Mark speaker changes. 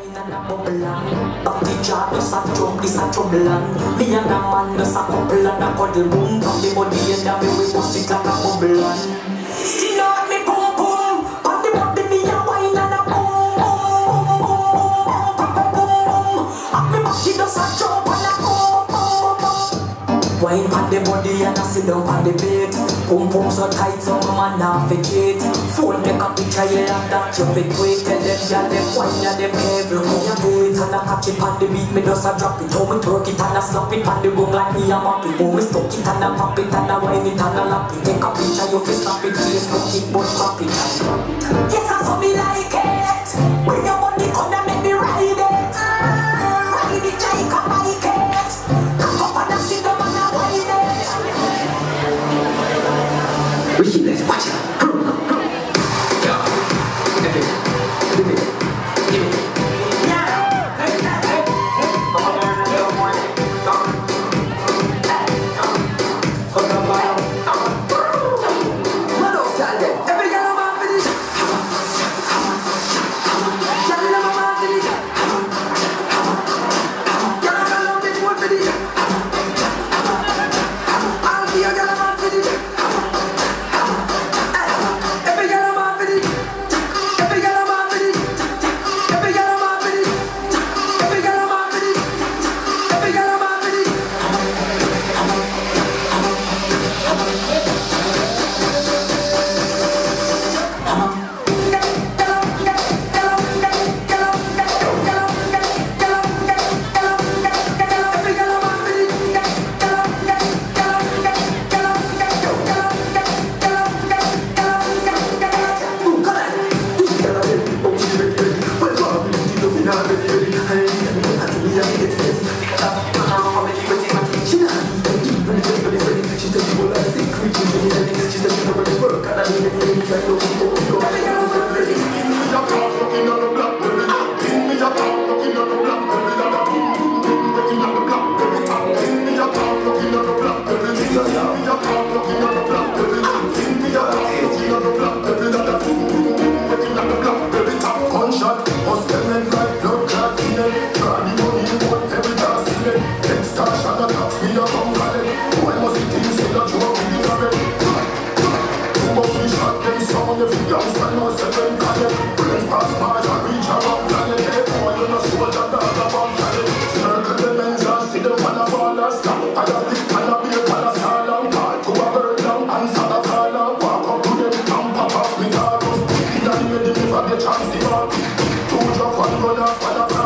Speaker 1: Party chat no sa jump, is a troublean. Me and a man no sa couple and a cuddle boom. From the body and a me we pussy like a bubblean. Still out me boom boom. On the body me a wine and a boom boom boom boom boom boom boom. Up me body no sa jump and a boom boom boom. Wine on the body and a sit down on the bed. Boom boom so tight so my man not forget. Phone make a picture you like that you fit quick. Tell them y'all them wine and them every home. And I catch it on the beat, me just a drop it. How me twerk it and I slap it on the gong like me a mop it. How me stuck it and I pop it and I wine it and I lap it. Take a picture, you fi snap it, Facebook it, but crop it. Yes, I saw me like it. When your money come and make me ride it. Ride it like a bike it. Come up and I sit down and I wine it. Ridiculous, watch it.
Speaker 2: Chance to walk, 2 drop 1 gun off,